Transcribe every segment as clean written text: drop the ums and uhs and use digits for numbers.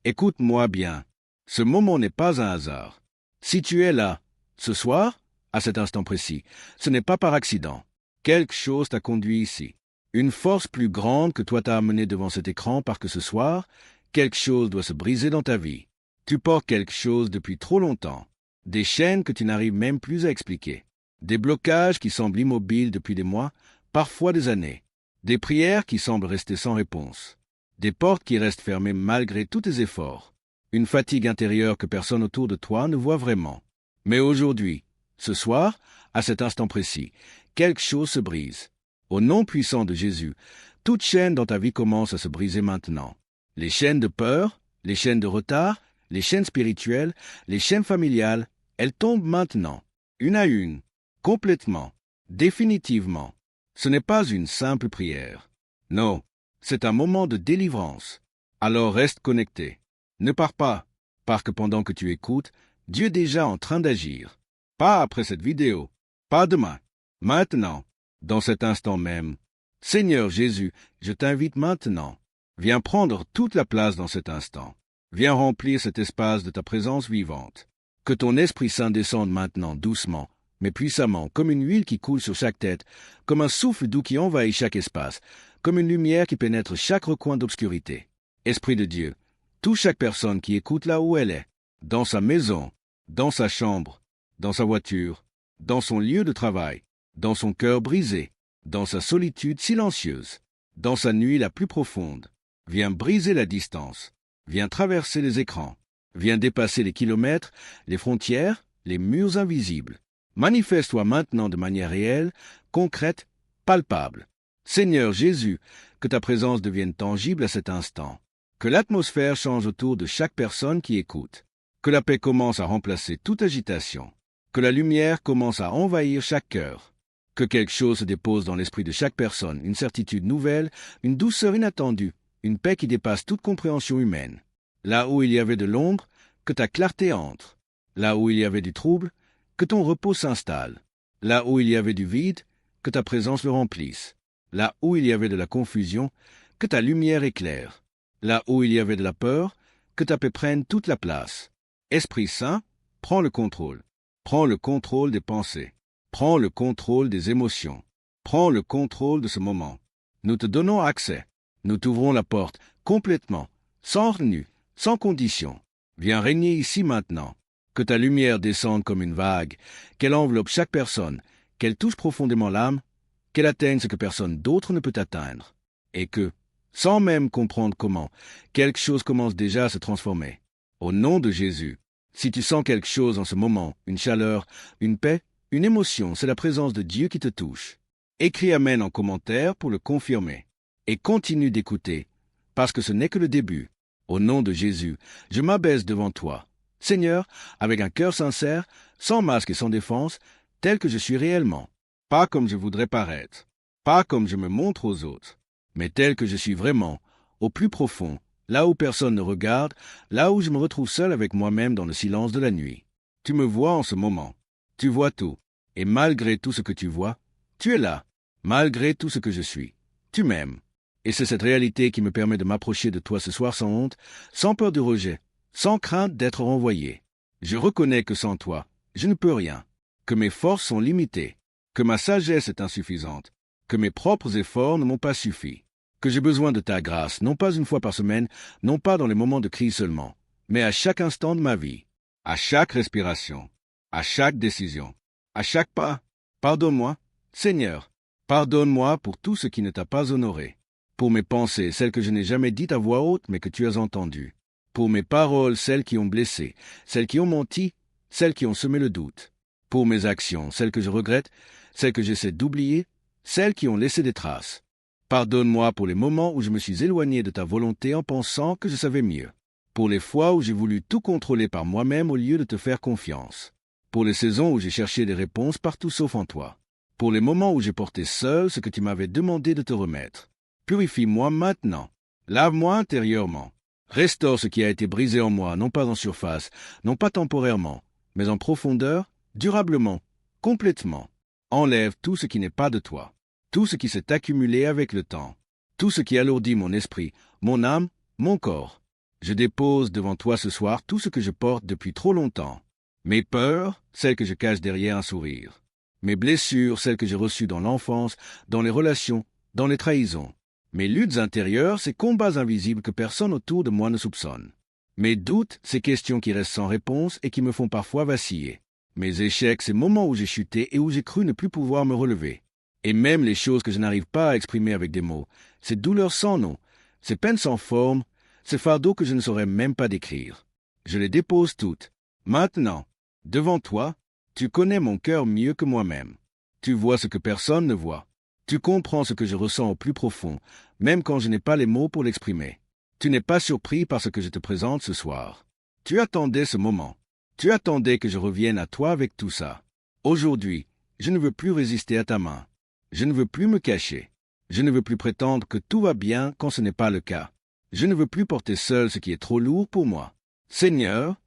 Écoute-moi bien. Ce moment n'est pas un hasard. Si tu es là, ce soir, à cet instant précis, ce n'est pas par accident. Quelque chose t'a conduit ici. Une force plus grande que toi t'a amené devant cet écran parce que ce soir, quelque chose doit se briser dans ta vie. Tu portes quelque chose depuis trop longtemps. Des chaînes que tu n'arrives même plus à expliquer. Des blocages qui semblent immobiles depuis des mois, parfois des années. Des prières qui semblent rester sans réponse. Des portes qui restent fermées malgré tous tes efforts. Une fatigue intérieure que personne autour de toi ne voit vraiment. Mais aujourd'hui, ce soir, à cet instant précis, quelque chose se brise. Au nom puissant de Jésus, toute chaîne dans ta vie commence à se briser maintenant. Les chaînes de peur, les chaînes de retard, les chaînes spirituelles, les chaînes familiales, elles tombent maintenant, une à une, complètement, définitivement. Ce n'est pas une simple prière. Non, c'est un moment de délivrance. Alors reste connecté. Ne pars pas, parce que pendant que tu écoutes, Dieu est déjà en train d'agir. Pas après cette vidéo, pas demain, maintenant, dans cet instant même. Seigneur Jésus, je t'invite maintenant. Viens prendre toute la place dans cet instant. Viens remplir cet espace de ta présence vivante. Que ton Esprit Saint descende maintenant doucement, mais puissamment, comme une huile qui coule sur chaque tête, comme un souffle doux qui envahit chaque espace, comme une lumière qui pénètre chaque recoin d'obscurité. Esprit de Dieu, touche chaque personne qui écoute là où elle est, dans sa maison, dans sa chambre, dans sa voiture, dans son lieu de travail, dans son cœur brisé, dans sa solitude silencieuse, dans sa nuit la plus profonde. Viens briser la distance, viens traverser les écrans, viens dépasser les kilomètres, les frontières, les murs invisibles. Manifeste-toi maintenant de manière réelle, concrète, palpable. Seigneur Jésus, que ta présence devienne tangible à cet instant. Que l'atmosphère change autour de chaque personne qui écoute. Que la paix commence à remplacer toute agitation. Que la lumière commence à envahir chaque cœur. Que quelque chose se dépose dans l'esprit de chaque personne, une certitude nouvelle, une douceur inattendue, une paix qui dépasse toute compréhension humaine. Là où il y avait de l'ombre, que ta clarté entre. Là où il y avait du trouble, que ton repos s'installe. Là où il y avait du vide, que ta présence le remplisse. Là où il y avait de la confusion, que ta lumière éclaire. Là où il y avait de la peur, que ta paix prenne toute la place. Esprit Saint, prends le contrôle. Prends le contrôle des pensées. Prends le contrôle des émotions. Prends le contrôle de ce moment. Nous te donnons accès. Nous t'ouvrons la porte, complètement, sans retenue, sans condition. Viens régner ici maintenant. Que ta lumière descende comme une vague, qu'elle enveloppe chaque personne, qu'elle touche profondément l'âme, qu'elle atteigne ce que personne d'autre ne peut atteindre. Et que, sans même comprendre comment, quelque chose commence déjà à se transformer. Au nom de Jésus, si tu sens quelque chose en ce moment, une chaleur, une paix, une émotion, c'est la présence de Dieu qui te touche. Écris Amen en commentaire pour le confirmer. Et continue d'écouter, parce que ce n'est que le début. Au nom de Jésus, je m'abaisse devant toi. Seigneur, avec un cœur sincère, sans masque et sans défense, tel que je suis réellement. Pas comme je voudrais paraître, pas comme je me montre aux autres, mais tel que je suis vraiment, au plus profond, là où personne ne regarde, là où je me retrouve seul avec moi-même dans le silence de la nuit. Tu me vois en ce moment, tu vois tout, et malgré tout ce que tu vois, tu es là, malgré tout ce que je suis, tu m'aimes. Et c'est cette réalité qui me permet de m'approcher de toi ce soir sans honte, sans peur de rejet, sans crainte d'être renvoyé. Je reconnais que sans toi, je ne peux rien, que mes forces sont limitées, que ma sagesse est insuffisante, que mes propres efforts ne m'ont pas suffi, que j'ai besoin de ta grâce, non pas une fois par semaine, non pas dans les moments de crise seulement, mais à chaque instant de ma vie, à chaque respiration, à chaque décision, à chaque pas. Pardonne-moi, Seigneur, pardonne-moi pour tout ce qui ne t'a pas honoré, pour mes pensées, celles que je n'ai jamais dites à voix haute mais que tu as entendues, pour mes paroles, celles qui ont blessé, celles qui ont menti, celles qui ont semé le doute, pour mes actions, celles que je regrette, celles que j'essaie d'oublier, celles qui ont laissé des traces. Pardonne-moi pour les moments où je me suis éloigné de ta volonté en pensant que je savais mieux, pour les fois où j'ai voulu tout contrôler par moi-même au lieu de te faire confiance, pour les saisons où j'ai cherché des réponses partout sauf en toi, pour les moments où j'ai porté seul ce que tu m'avais demandé de te remettre. Purifie-moi maintenant, lave-moi intérieurement, restaure ce qui a été brisé en moi, non pas en surface, non pas temporairement, mais en profondeur, durablement, complètement. Enlève tout ce qui n'est pas de toi, tout ce qui s'est accumulé avec le temps, tout ce qui alourdit mon esprit, mon âme, mon corps. Je dépose devant toi ce soir tout ce que je porte depuis trop longtemps. Mes peurs, celles que je cache derrière un sourire. Mes blessures, celles que j'ai reçues dans l'enfance, dans les relations, dans les trahisons. Mes luttes intérieures, ces combats invisibles que personne autour de moi ne soupçonne. Mes doutes, ces questions qui restent sans réponse et qui me font parfois vaciller. Mes échecs, ces moments où j'ai chuté et où j'ai cru ne plus pouvoir me relever. Et même les choses que je n'arrive pas à exprimer avec des mots, ces douleurs sans nom, ces peines sans forme, ces fardeaux que je ne saurais même pas décrire. Je les dépose toutes. Maintenant, devant toi, tu connais mon cœur mieux que moi-même. Tu vois ce que personne ne voit. Tu comprends ce que je ressens au plus profond, même quand je n'ai pas les mots pour l'exprimer. Tu n'es pas surpris par ce que je te présente ce soir. Tu attendais ce moment. Tu attendais que je revienne à toi avec tout ça. Aujourd'hui, je ne veux plus résister à ta main. Je ne veux plus me cacher. Je ne veux plus prétendre que tout va bien quand ce n'est pas le cas. Je ne veux plus porter seul ce qui est trop lourd pour moi. Seigneur,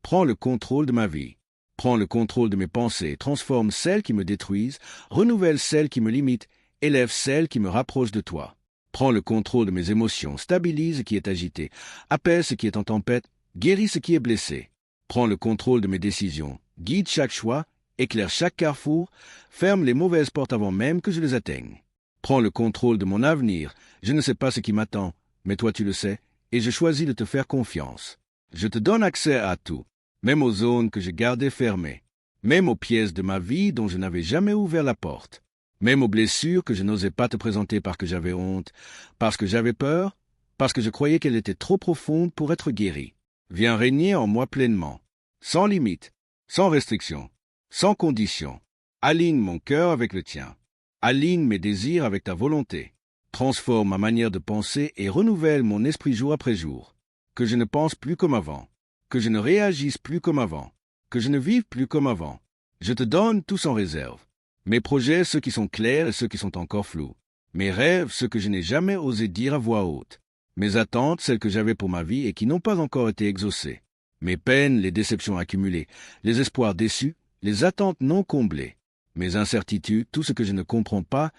prends le contrôle de ma vie. Prends le contrôle de mes pensées, transforme celles qui me détruisent, renouvelle celles qui me limitent, élève celles qui me rapprochent de toi. Prends le contrôle de mes émotions, stabilise ce qui est agité, apaise ce qui est en tempête, guéris ce qui est blessé. Prends le contrôle de mes décisions, guide chaque choix, éclaire chaque carrefour, ferme les mauvaises portes avant même que je les atteigne. Prends le contrôle de mon avenir, je ne sais pas ce qui m'attend, mais toi tu le sais, et je choisis de te faire confiance. Je te donne accès à tout, même aux zones que j'ai gardées fermées, même aux pièces de ma vie dont je n'avais jamais ouvert la porte, même aux blessures que je n'osais pas te présenter parce que j'avais honte, parce que j'avais peur, parce que je croyais qu'elles étaient trop profondes pour être guéries. Viens régner en moi pleinement, sans limite, sans restriction, sans condition. Aligne mon cœur avec le tien. Aligne mes désirs avec ta volonté. Transforme ma manière de penser et renouvelle mon esprit jour après jour. Que je ne pense plus comme avant. Que je ne réagisse plus comme avant. Que je ne vive plus comme avant. Je te donne tout sans réserve. Mes projets, ceux qui sont clairs et ceux qui sont encore flous. Mes rêves, ceux que je n'ai jamais osé dire à voix haute. Mes attentes, celles que j'avais pour ma vie et qui n'ont pas encore été exaucées. Mes peines, les déceptions accumulées, les espoirs déçus, les attentes non comblées. Mes incertitudes, tout ce que je ne comprends pas,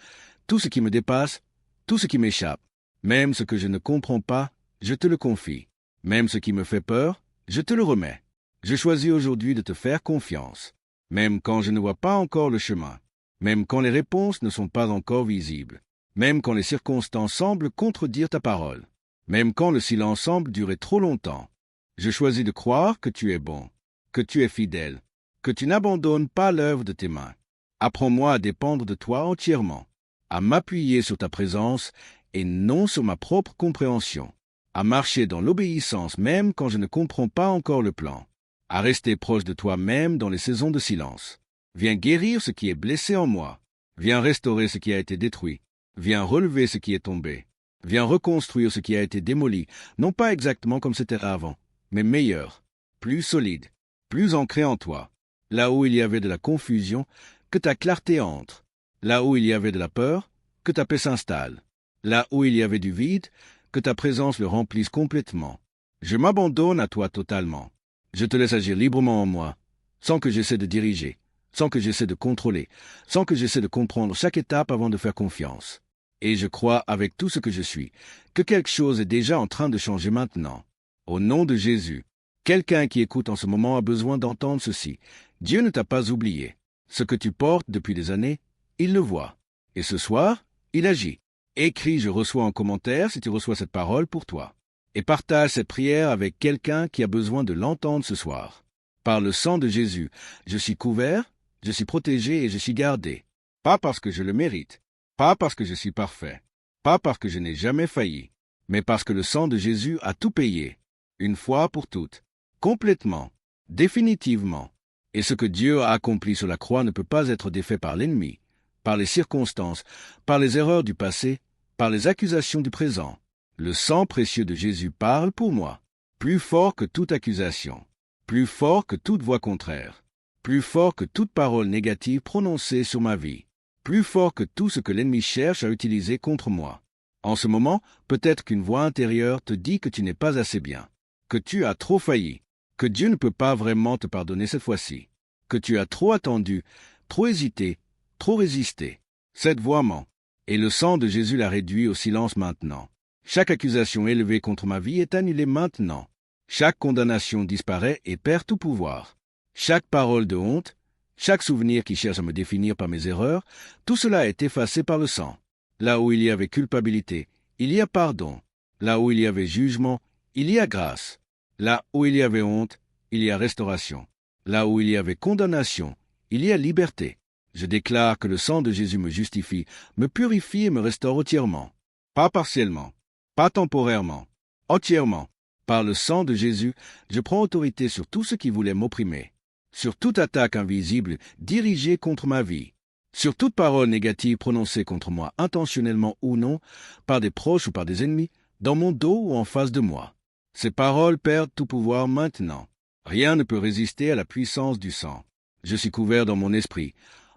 tout ce qui me dépasse, tout ce qui m'échappe. Même ce que je ne comprends pas, je te le confie. Même ce qui me fait peur, je te le remets. Je choisis aujourd'hui de te faire confiance. Même quand je ne vois pas encore le chemin. Même quand les réponses ne sont pas encore visibles. Même quand les circonstances semblent contredire ta parole. Même quand le silence semble durer trop longtemps. Je choisis de croire que tu es bon, que tu es fidèle, que tu n'abandonnes pas l'œuvre de tes mains. Apprends-moi à dépendre de toi entièrement, à m'appuyer sur ta présence et non sur ma propre compréhension, à marcher dans l'obéissance même quand je ne comprends pas encore le plan, à rester proche de toi même dans les saisons de silence. Viens guérir ce qui est blessé en moi, viens restaurer ce qui a été détruit, viens relever ce qui est tombé, viens reconstruire ce qui a été démoli, non pas exactement comme c'était avant, mais meilleur, plus solide, plus ancré en toi. Là où il y avait de la confusion, que ta clarté entre. Là où il y avait de la peur, que ta paix s'installe. Là où il y avait du vide, que ta présence le remplisse complètement. Je m'abandonne à toi totalement. Je te laisse agir librement en moi, sans que j'essaie de diriger, sans que j'essaie de contrôler, sans que j'essaie de comprendre chaque étape avant de faire confiance. Et je crois, avec tout ce que je suis, que quelque chose est déjà en train de changer maintenant. Au nom de Jésus, quelqu'un qui écoute en ce moment a besoin d'entendre ceci. Dieu ne t'a pas oublié. Ce que tu portes depuis des années, il le voit. Et ce soir, il agit. Écris « Je reçois » en commentaire si tu reçois cette parole pour toi. Et partage cette prière avec quelqu'un qui a besoin de l'entendre ce soir. Par le sang de Jésus, je suis couvert, je suis protégé et je suis gardé. Pas parce que je le mérite, pas parce que je suis parfait, pas parce que je n'ai jamais failli, mais parce que le sang de Jésus a tout payé, une fois pour toutes, complètement, définitivement. Et ce que Dieu a accompli sur la croix ne peut pas être défait par l'ennemi, par les circonstances, par les erreurs du passé, par les accusations du présent. Le sang précieux de Jésus parle pour moi, plus fort que toute accusation, plus fort que toute voix contraire, plus fort que toute parole négative prononcée sur ma vie, plus fort que tout ce que l'ennemi cherche à utiliser contre moi. En ce moment, peut-être qu'une voix intérieure te dit que tu n'es pas assez bien, que tu as trop failli, que Dieu ne peut pas vraiment te pardonner cette fois-ci, que tu as trop attendu, trop hésité, trop résisté. Cette voix ment, et le sang de Jésus la réduit au silence maintenant. Chaque accusation élevée contre ma vie est annulée maintenant. Chaque condamnation disparaît et perd tout pouvoir. Chaque parole de honte, chaque souvenir qui cherche à me définir par mes erreurs, tout cela est effacé par le sang. Là où il y avait culpabilité, il y a pardon. Là où il y avait jugement, il y a grâce. Là où il y avait honte, il y a restauration. Là où il y avait condamnation, il y a liberté. Je déclare que le sang de Jésus me justifie, me purifie et me restaure entièrement. Pas partiellement, pas temporairement, entièrement. Par le sang de Jésus, je prends autorité sur tout ce qui voulait m'opprimer, sur toute attaque invisible dirigée contre ma vie, sur toute parole négative prononcée contre moi intentionnellement ou non, par des proches ou par des ennemis, dans mon dos ou en face de moi. Ces paroles perdent tout pouvoir maintenant. Rien ne peut résister à la puissance du sang. Je suis couvert dans mon esprit.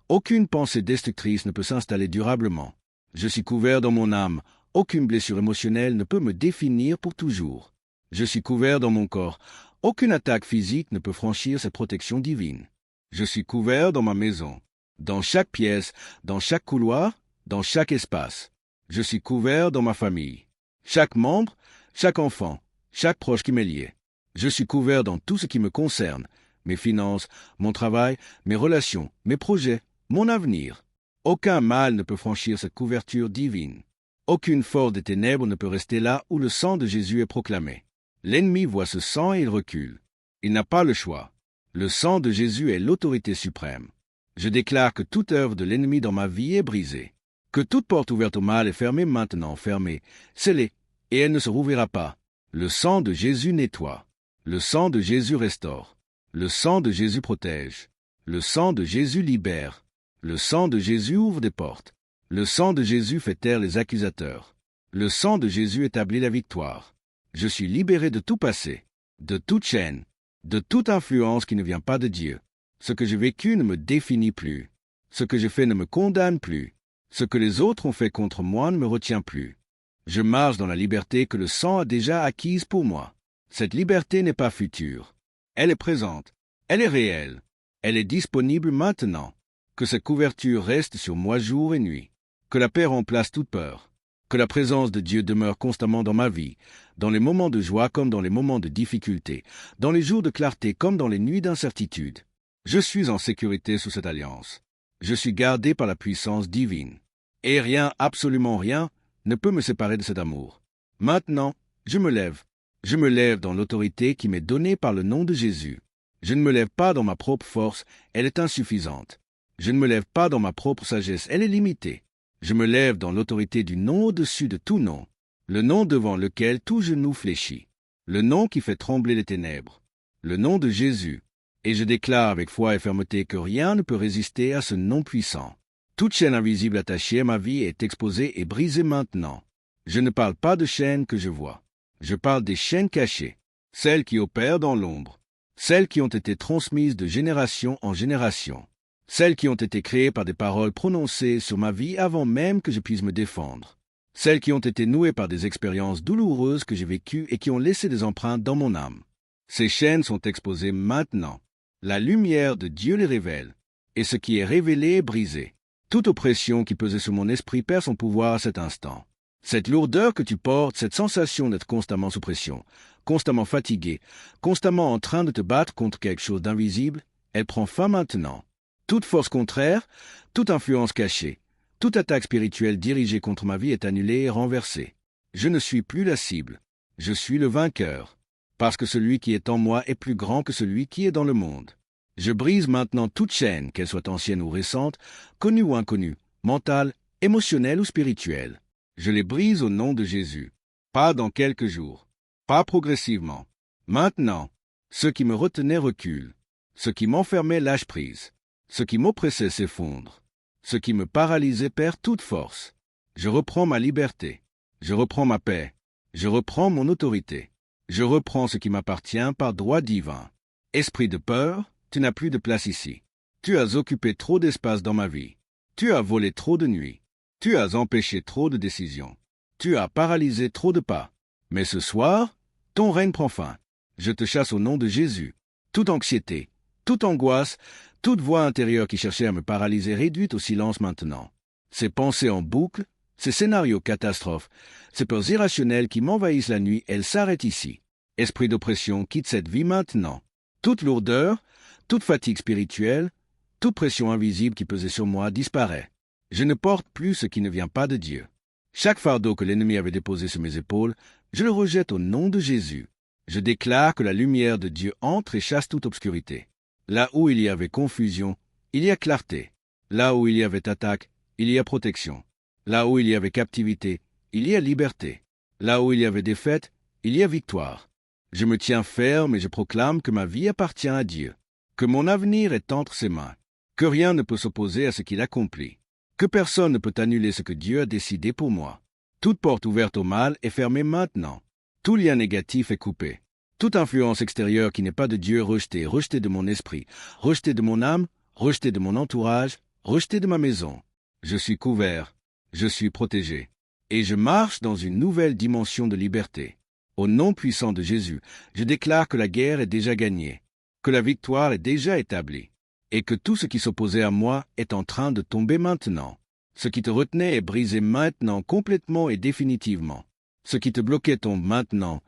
Aucune pensée destructrice ne peut s'installer durablement. Je suis couvert dans mon âme. Aucune blessure émotionnelle ne peut me définir pour toujours. Je suis couvert dans mon corps. Aucune attaque physique ne peut franchir cette protection divine. Je suis couvert dans ma maison, dans chaque pièce, dans chaque couloir, dans chaque espace. Je suis couvert dans ma famille. Chaque membre, chaque enfant, chaque proche qui m'est lié. Je suis couvert dans tout ce qui me concerne, mes finances, mon travail, mes relations, mes projets, mon avenir. Aucun mal ne peut franchir cette couverture divine. Aucune force des ténèbres ne peut rester là où le sang de Jésus est proclamé. L'ennemi voit ce sang et il recule. Il n'a pas le choix. Le sang de Jésus est l'autorité suprême. Je déclare que toute œuvre de l'ennemi dans ma vie est brisée. Que toute porte ouverte au mal est fermée maintenant, fermée, scellée, et elle ne se rouvrira pas. Le sang de Jésus nettoie. Le sang de Jésus restaure. Le sang de Jésus protège. Le sang de Jésus libère. Le sang de Jésus ouvre des portes. Le sang de Jésus fait taire les accusateurs. Le sang de Jésus établit la victoire. Je suis libéré de tout passé, de toute chaîne, de toute influence qui ne vient pas de Dieu. Ce que j'ai vécu ne me définit plus. Ce que j'ai fait ne me condamne plus. Ce que les autres ont fait contre moi ne me retient plus. Je marche dans la liberté que le sang a déjà acquise pour moi. Cette liberté n'est pas future. Elle est présente. Elle est réelle. Elle est disponible maintenant. Que cette couverture reste sur moi jour et nuit. Que la paix remplace toute peur. Que la présence de Dieu demeure constamment dans ma vie, dans les moments de joie comme dans les moments de difficulté, dans les jours de clarté comme dans les nuits d'incertitude. Je suis en sécurité sous cette alliance. Je suis gardé par la puissance divine. Et rien, absolument rien, ne peut me séparer de cet amour. Maintenant, je me lève. Je me lève dans l'autorité qui m'est donnée par le nom de Jésus. Je ne me lève pas dans ma propre force, elle est insuffisante. Je ne me lève pas dans ma propre sagesse, elle est limitée. Je me lève dans l'autorité du nom au-dessus de tout nom, le nom devant lequel tout genou fléchit, le nom qui fait trembler les ténèbres, le nom de Jésus. Et je déclare avec foi et fermeté que rien ne peut résister à ce nom puissant. Toute chaîne invisible attachée à ma vie est exposée et brisée maintenant. Je ne parle pas de chaînes que je vois. Je parle des chaînes cachées, celles qui opèrent dans l'ombre, celles qui ont été transmises de génération en génération, celles qui ont été créées par des paroles prononcées sur ma vie avant même que je puisse me défendre, celles qui ont été nouées par des expériences douloureuses que j'ai vécues et qui ont laissé des empreintes dans mon âme. Ces chaînes sont exposées maintenant. La lumière de Dieu les révèle, et ce qui est révélé est brisé. Toute oppression qui pesait sur mon esprit perd son pouvoir à cet instant. Cette lourdeur que tu portes, cette sensation d'être constamment sous pression, constamment fatigué, constamment en train de te battre contre quelque chose d'invisible, elle prend fin maintenant. Toute force contraire, toute influence cachée, toute attaque spirituelle dirigée contre ma vie est annulée et renversée. Je ne suis plus la cible. Je suis le vainqueur. Parce que celui qui est en moi est plus grand que celui qui est dans le monde. Je brise maintenant toute chaîne, qu'elle soit ancienne ou récente, connue ou inconnue, mentale, émotionnelle ou spirituelle. Je les brise au nom de Jésus. Pas dans quelques jours. Pas progressivement. Maintenant, ce qui me retenait recule. Ce qui m'enfermait lâche prise. Ce qui m'oppressait s'effondre. Ce qui me paralysait perd toute force. Je reprends ma liberté. Je reprends ma paix. Je reprends mon autorité. Je reprends ce qui m'appartient par droit divin. Esprit de peur, tu n'as plus de place ici. Tu as occupé trop d'espace dans ma vie. Tu as volé trop de nuits. Tu as empêché trop de décisions. Tu as paralysé trop de pas. Mais ce soir, ton règne prend fin. Je te chasse au nom de Jésus. Toute anxiété, toute angoisse, toute voix intérieure qui cherchait à me paralyser réduite au silence maintenant. Ces pensées en boucle, Ces scénarios catastrophes, ces peurs irrationnelles qui m'envahissent la nuit, elles s'arrêtent ici. Esprit d'oppression, quitte cette vie maintenant. Toute lourdeur, toute fatigue spirituelle, toute pression invisible qui pesait sur moi disparaît. Je ne porte plus ce qui ne vient pas de Dieu. Chaque fardeau que l'ennemi avait déposé sur mes épaules, je le rejette au nom de Jésus. Je déclare que la lumière de Dieu entre et chasse toute obscurité. Là où il y avait confusion, il y a clarté. Là où il y avait attaque, il y a protection. Là où il y avait captivité, il y a liberté. Là où il y avait défaite, il y a victoire. Je me tiens ferme et je proclame que ma vie appartient à Dieu, que mon avenir est entre ses mains, que rien ne peut s'opposer à ce qu'il accomplit, que personne ne peut annuler ce que Dieu a décidé pour moi. Toute porte ouverte au mal est fermée maintenant. Tout lien négatif est coupé. Toute influence extérieure qui n'est pas de Dieu est rejetée, rejetée de mon esprit, rejetée de mon âme, rejetée de mon entourage, rejetée de ma maison. Je suis couvert, je suis protégé, et je marche dans une nouvelle dimension de liberté. Au nom puissant de Jésus, je déclare que la guerre est déjà gagnée, que la victoire est déjà établie, et que tout ce qui s'opposait à moi est en train de tomber maintenant. Ce qui te retenait est brisé maintenant, complètement et définitivement. Ce qui te bloquait tombe maintenant,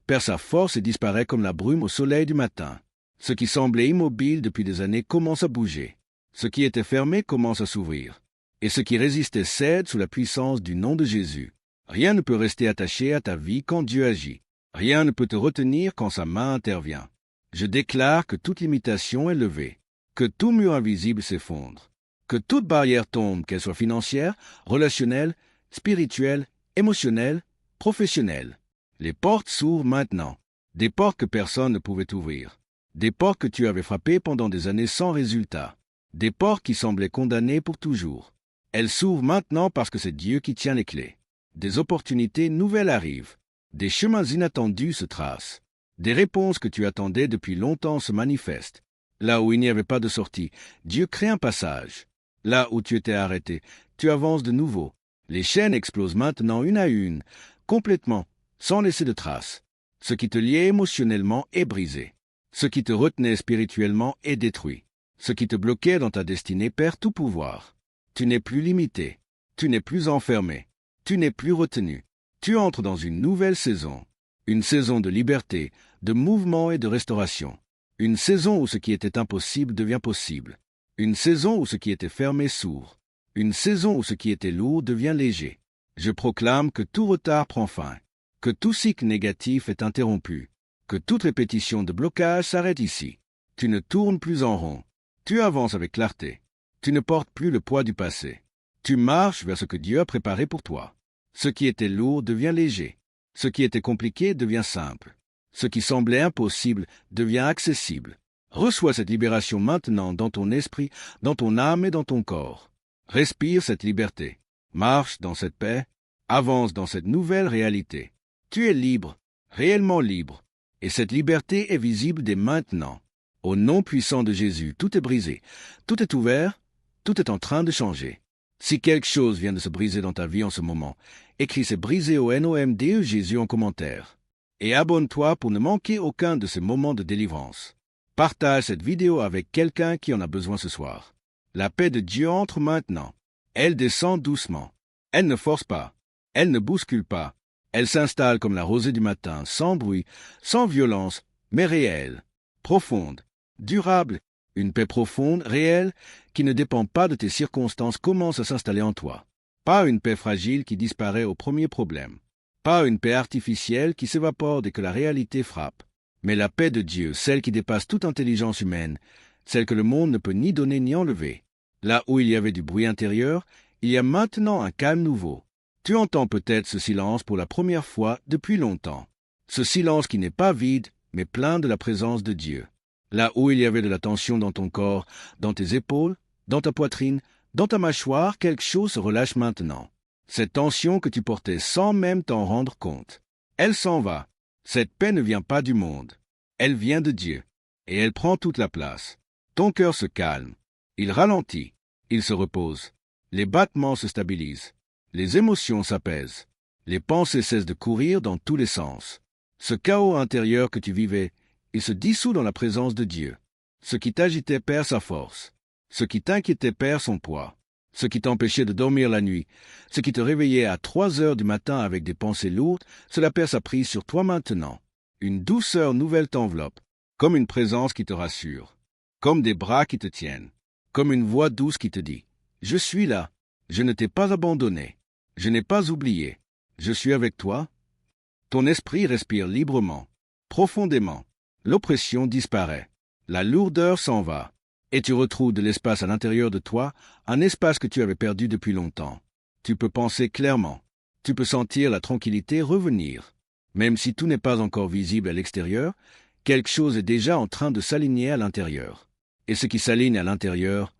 perd sa force et disparaît comme la brume au soleil du matin. Ce qui semblait immobile depuis des années commence à bouger. Ce qui était fermé commence à s'ouvrir. Et ce qui résistait cède sous la puissance du nom de Jésus. Rien ne peut rester attaché à ta vie quand Dieu agit. Rien ne peut te retenir quand sa main intervient. Je déclare que toute limitation est levée, que tout mur invisible s'effondre, que toute barrière tombe, qu'elle soit financière, relationnelle, spirituelle, émotionnelle, professionnelle. Les portes s'ouvrent maintenant, des portes que personne ne pouvait ouvrir, des portes que tu avais frappées pendant des années sans résultat, des portes qui semblaient condamnées pour toujours. Elles s'ouvrent maintenant parce que c'est Dieu qui tient les clés. Des opportunités nouvelles arrivent, des chemins inattendus se tracent, des réponses que tu attendais depuis longtemps se manifestent. Là où il n'y avait pas de sortie, Dieu crée un passage. Là où tu étais arrêté, tu avances de nouveau. Les chaînes explosent maintenant une à une, complètement, sans laisser de traces. Ce qui te liait émotionnellement est brisé. Ce qui te retenait spirituellement est détruit. Ce qui te bloquait dans ta destinée perd tout pouvoir. Tu n'es plus limité. Tu n'es plus enfermé. Tu n'es plus retenu. Tu entres dans une nouvelle saison. Une saison de liberté, de mouvement et de restauration. Une saison où ce qui était impossible devient possible. Une saison où ce qui était fermé s'ouvre. Une saison où ce qui était lourd devient léger. Je proclame que tout retard prend fin, que tout cycle négatif est interrompu, que toute répétition de blocage s'arrête ici. Tu ne tournes plus en rond. Tu avances avec clarté. Tu ne portes plus le poids du passé. Tu marches vers ce que Dieu a préparé pour toi. Ce qui était lourd devient léger. Ce qui était compliqué devient simple. Ce qui semblait impossible devient accessible. Reçois cette libération maintenant dans ton esprit, dans ton âme et dans ton corps. Respire cette liberté. Marche dans cette paix. Avance dans cette nouvelle réalité. Tu es libre, réellement libre. Et cette liberté est visible dès maintenant. Au nom puissant de Jésus, tout est brisé. Tout est ouvert. Tout est en train de changer. Si quelque chose vient de se briser dans ta vie en ce moment, écris c'est brisé au NOMDE Jésus en commentaire. Et abonne-toi pour ne manquer aucun de ces moments de délivrance. Partage cette vidéo avec quelqu'un qui en a besoin ce soir. La paix de Dieu entre maintenant. Elle descend doucement. Elle ne force pas. Elle ne bouscule pas. Elle s'installe comme la rosée du matin, sans bruit, sans violence, mais réelle, profonde, durable. Une paix profonde, réelle, qui ne dépend pas de tes circonstances commence à s'installer en toi. Pas une paix fragile qui disparaît au premier problème. Pas une paix artificielle qui s'évapore dès que la réalité frappe. Mais la paix de Dieu, celle qui dépasse toute intelligence humaine, celle que le monde ne peut ni donner ni enlever. Là où il y avait du bruit intérieur, il y a maintenant un calme nouveau. Tu entends peut-être ce silence pour la première fois depuis longtemps. Ce silence qui n'est pas vide, mais plein de la présence de Dieu. Là où il y avait de la tension dans ton corps, dans tes épaules, dans ta poitrine, dans ta mâchoire, quelque chose se relâche maintenant. Cette tension que tu portais sans même t'en rendre compte. Elle s'en va. Cette paix ne vient pas du monde. Elle vient de Dieu. Et elle prend toute la place. Ton cœur se calme. Il ralentit. Il se repose. Les battements se stabilisent. Les émotions s'apaisent. Les pensées cessent de courir dans tous les sens. Ce chaos intérieur que tu vivais, il se dissout dans la présence de Dieu. Ce qui t'agitait perd sa force. Ce qui t'inquiétait perd son poids. Ce qui t'empêchait de dormir la nuit, ce qui te réveillait à 3 heures du matin avec des pensées lourdes, cela perd sa prise sur toi maintenant. Une douceur nouvelle t'enveloppe, comme une présence qui te rassure, comme des bras qui te tiennent, comme une voix douce qui te dit « Je suis là, je ne t'ai pas abandonné, je n'ai pas oublié, je suis avec toi ». Ton esprit respire librement, profondément. L'oppression disparaît, la lourdeur s'en va, et tu retrouves de l'espace à l'intérieur de toi, un espace que tu avais perdu depuis longtemps. Tu peux penser clairement, tu peux sentir la tranquillité revenir. Même si tout n'est pas encore visible à l'extérieur, quelque chose est déjà en train de s'aligner à l'intérieur. Et ce qui s'aligne à l'intérieur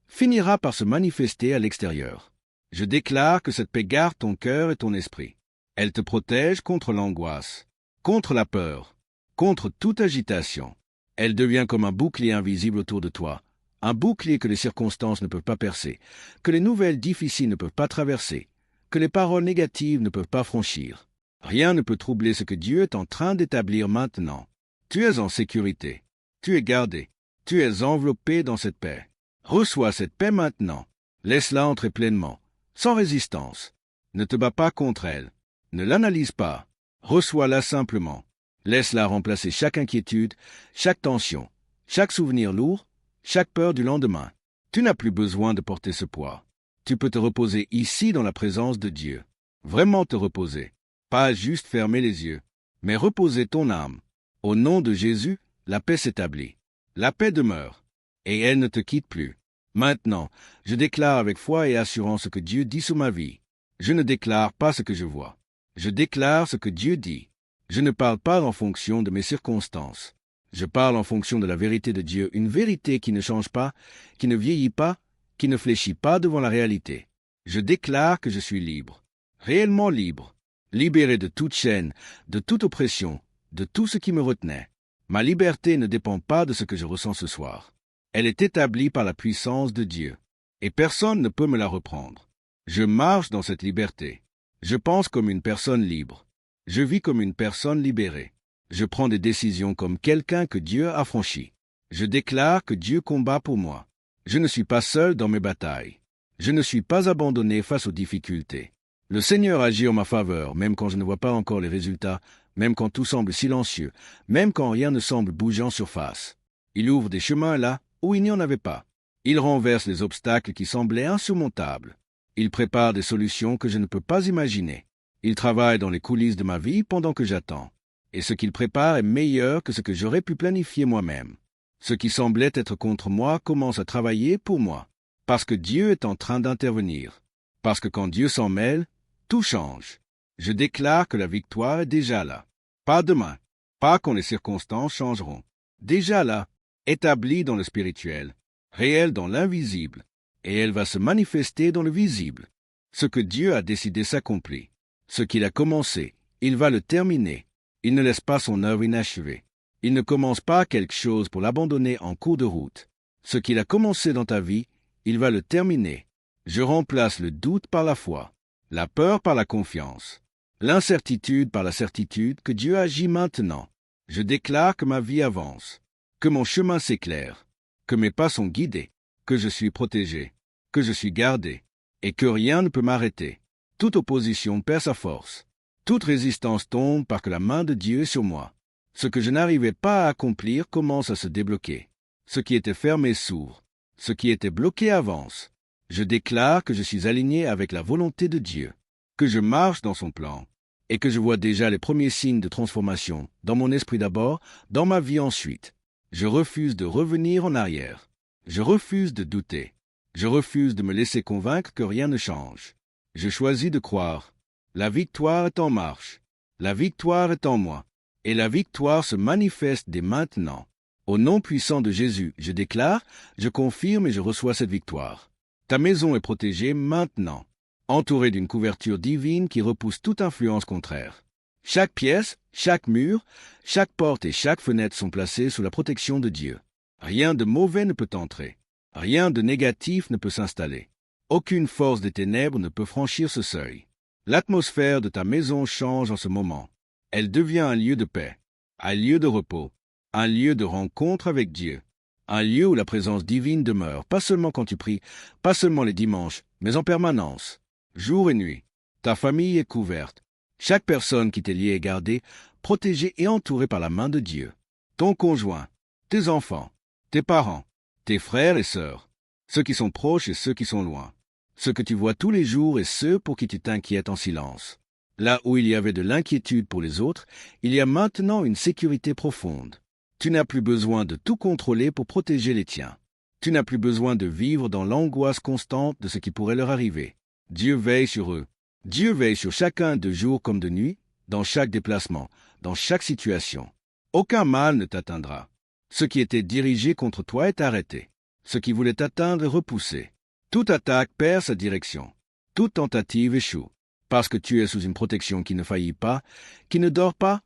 finira par se manifester à l'extérieur. Je déclare que cette paix garde ton cœur et ton esprit. Elle te protège contre l'angoisse, contre la peur, contre toute agitation. Elle devient comme un bouclier invisible autour de toi, un bouclier que les circonstances ne peuvent pas percer, que les nouvelles difficiles ne peuvent pas traverser, que les paroles négatives ne peuvent pas franchir. Rien ne peut troubler ce que Dieu est en train d'établir maintenant. Tu es en sécurité, tu es gardé, tu es enveloppé dans cette paix. Reçois cette paix maintenant. Laisse-la entrer pleinement, sans résistance. Ne te bats pas contre elle. Ne l'analyse pas. Reçois-la simplement. Laisse-la remplacer chaque inquiétude, chaque tension, chaque souvenir lourd, chaque peur du lendemain. Tu n'as plus besoin de porter ce poids. Tu peux te reposer ici dans la présence de Dieu. Vraiment te reposer. Pas juste fermer les yeux, mais reposer ton âme. Au nom de Jésus, la paix s'établit. La paix demeure, et elle ne te quitte plus. Maintenant, je déclare avec foi et assurance ce que Dieu dit sur ma vie. Je ne déclare pas ce que je vois. Je déclare ce que Dieu dit. Je ne parle pas en fonction de mes circonstances. Je parle en fonction de la vérité de Dieu, une vérité qui ne change pas, qui ne vieillit pas, qui ne fléchit pas devant la réalité. Je déclare que je suis libre, réellement libre, libéré de toute chaîne, de toute oppression, de tout ce qui me retenait. Ma liberté ne dépend pas de ce que je ressens ce soir. Elle est établie par la puissance de Dieu, et personne ne peut me la reprendre. Je marche dans cette liberté. Je pense comme une personne libre. Je vis comme une personne libérée. Je prends des décisions comme quelqu'un que Dieu a franchi. Je déclare que Dieu combat pour moi. Je ne suis pas seul dans mes batailles. Je ne suis pas abandonné face aux difficultés. Le Seigneur agit en ma faveur, même quand je ne vois pas encore les résultats, même quand tout semble silencieux, même quand rien ne semble bouger en surface. Il ouvre des chemins là où il n'y en avait pas. Il renverse les obstacles qui semblaient insurmontables. Il prépare des solutions que je ne peux pas imaginer. Il travaille dans les coulisses de ma vie pendant que j'attends. Et ce qu'il prépare est meilleur que ce que j'aurais pu planifier moi-même. Ce qui semblait être contre moi commence à travailler pour moi. Parce que Dieu est en train d'intervenir. Parce que quand Dieu s'en mêle, tout change. Je déclare que la victoire est déjà là. Pas demain. Pas quand les circonstances changeront. Déjà là, établie dans le spirituel, réelle dans l'invisible. Et elle va se manifester dans le visible. Ce que Dieu a décidé s'accomplit. Ce qu'il a commencé, il va le terminer. Il ne laisse pas son œuvre inachevée. Il ne commence pas quelque chose pour l'abandonner en cours de route. Ce qu'il a commencé dans ta vie, il va le terminer. Je remplace le doute par la foi, la peur par la confiance, l'incertitude par la certitude que Dieu agit maintenant. Je déclare que ma vie avance, que mon chemin s'éclaire, que mes pas sont guidés, que je suis protégé, que je suis gardé, et que rien ne peut m'arrêter. Toute opposition perd sa force. Toute résistance tombe parce que la main de Dieu est sur moi. Ce que je n'arrivais pas à accomplir commence à se débloquer. Ce qui était fermé s'ouvre. Ce qui était bloqué avance. Je déclare que je suis aligné avec la volonté de Dieu, que je marche dans son plan, et que je vois déjà les premiers signes de transformation, dans mon esprit d'abord, dans ma vie ensuite. Je refuse de revenir en arrière. Je refuse de douter. Je refuse de me laisser convaincre que rien ne change. Je choisis de croire. La victoire est en marche. La victoire est en moi. Et la victoire se manifeste dès maintenant. Au nom puissant de Jésus, je déclare, je confirme et je reçois cette victoire. Ta maison est protégée maintenant, entourée d'une couverture divine qui repousse toute influence contraire. Chaque pièce, chaque mur, chaque porte et chaque fenêtre sont placées sous la protection de Dieu. Rien de mauvais ne peut entrer. Rien de négatif ne peut s'installer. Aucune force des ténèbres ne peut franchir ce seuil. L'atmosphère de ta maison change en ce moment. Elle devient un lieu de paix, un lieu de repos, un lieu de rencontre avec Dieu. Un lieu où la présence divine demeure, pas seulement quand tu pries, pas seulement les dimanches, mais en permanence, jour et nuit. Ta famille est couverte. Chaque personne qui t'est liée est gardée, protégée et entourée par la main de Dieu. Ton conjoint, tes enfants, tes parents, tes frères et sœurs, ceux qui sont proches et ceux qui sont loin, ceux que tu vois tous les jours et ceux pour qui tu t'inquiètes en silence. Là où il y avait de l'inquiétude pour les autres, il y a maintenant une sécurité profonde. Tu n'as plus besoin de tout contrôler pour protéger les tiens. Tu n'as plus besoin de vivre dans l'angoisse constante de ce qui pourrait leur arriver. Dieu veille sur eux. Dieu veille sur chacun de jour comme de nuit, dans chaque déplacement, dans chaque situation. Aucun mal ne t'atteindra. Ce qui était dirigé contre toi est arrêté. Ce qui voulait t'atteindre est repoussé. Toute attaque perd sa direction. Toute tentative échoue. Parce que tu es sous une protection qui ne faillit pas, qui ne dort pas,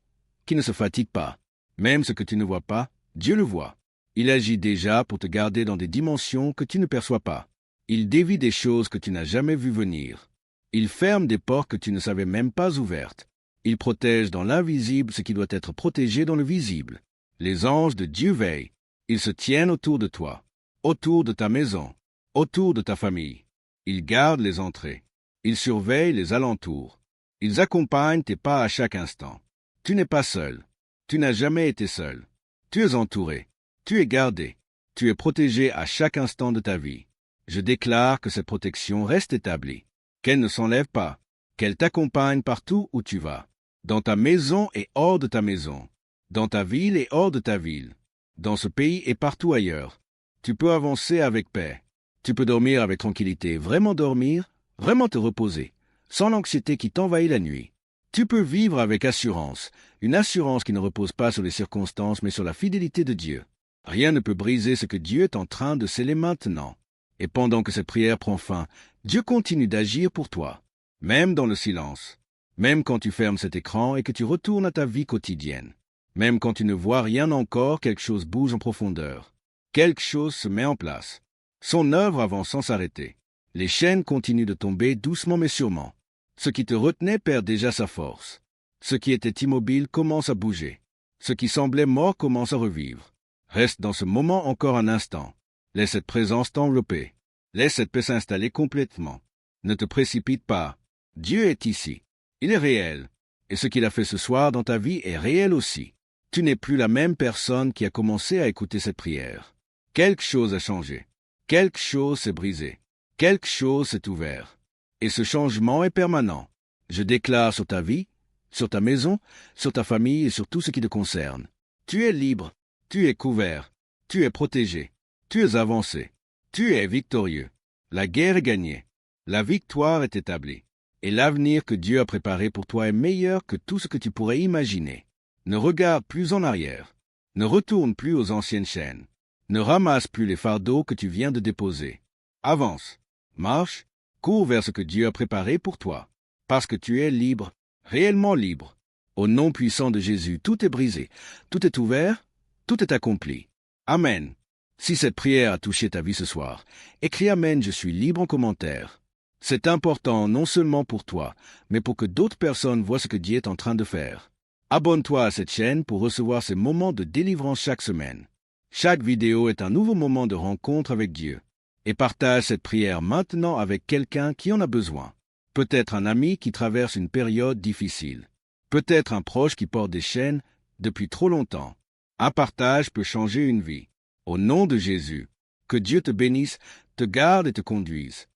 qui ne se fatigue pas. Même ce que tu ne vois pas, Dieu le voit. Il agit déjà pour te garder dans des dimensions que tu ne perçois pas. Il dévie des choses que tu n'as jamais vues venir. Il ferme des portes que tu ne savais même pas ouvertes. Il protège dans l'invisible ce qui doit être protégé dans le visible. Les anges de Dieu veillent. Ils se tiennent autour de toi, autour de ta maison, autour de ta famille. Ils gardent les entrées. Ils surveillent les alentours. Ils accompagnent tes pas à chaque instant. Tu n'es pas seul. Tu n'as jamais été seul. Tu es entouré. Tu es gardé. Tu es protégé à chaque instant de ta vie. Je déclare que cette protection reste établie, qu'elle ne s'enlève pas, qu'elle t'accompagne partout où tu vas, dans ta maison et hors de ta maison, dans ta ville et hors de ta ville, dans ce pays et partout ailleurs. Tu peux avancer avec paix. Tu peux dormir avec tranquillité, vraiment dormir, vraiment te reposer, sans l'anxiété qui t'envahit la nuit. Tu peux vivre avec assurance, une assurance qui ne repose pas sur les circonstances mais sur la fidélité de Dieu. Rien ne peut briser ce que Dieu est en train de sceller maintenant. Et pendant que cette prière prend fin, Dieu continue d'agir pour toi, même dans le silence, même quand tu fermes cet écran et que tu retournes à ta vie quotidienne, même quand tu ne vois rien encore, quelque chose bouge en profondeur, quelque chose se met en place. Son œuvre avance sans s'arrêter. Les chaînes continuent de tomber doucement mais sûrement. Ce qui te retenait perd déjà sa force. Ce qui était immobile commence à bouger. Ce qui semblait mort commence à revivre. Reste dans ce moment encore un instant. Laisse cette présence t'envelopper. Laisse cette paix s'installer complètement. Ne te précipite pas. Dieu est ici. Il est réel. Et ce qu'il a fait ce soir dans ta vie est réel aussi. Tu n'es plus la même personne qui a commencé à écouter cette prière. Quelque chose a changé. Quelque chose s'est brisé. Quelque chose s'est ouvert. Et ce changement est permanent. Je déclare sur ta vie, sur ta maison, sur ta famille et sur tout ce qui te concerne. Tu es libre. Tu es couvert. Tu es protégé. Tu es avancé. Tu es victorieux. La guerre est gagnée. La victoire est établie. Et l'avenir que Dieu a préparé pour toi est meilleur que tout ce que tu pourrais imaginer. Ne regarde plus en arrière. Ne retourne plus aux anciennes chaînes. Ne ramasse plus les fardeaux que tu viens de déposer. Avance. Marche. Cours vers ce que Dieu a préparé pour toi. Parce que tu es libre. Réellement libre. Au nom puissant de Jésus, tout est brisé. Tout est ouvert. Tout est accompli. Amen. Si cette prière a touché ta vie ce soir, écris Amen, je suis libre en commentaire. C'est important non seulement pour toi, mais pour que d'autres personnes voient ce que Dieu est en train de faire. Abonne-toi à cette chaîne pour recevoir ces moments de délivrance chaque semaine. Chaque vidéo est un nouveau moment de rencontre avec Dieu. Et partage cette prière maintenant avec quelqu'un qui en a besoin. Peut-être un ami qui traverse une période difficile. Peut-être un proche qui porte des chaînes depuis trop longtemps. Un partage peut changer une vie. Au nom de Jésus, que Dieu te bénisse, te garde et te conduise.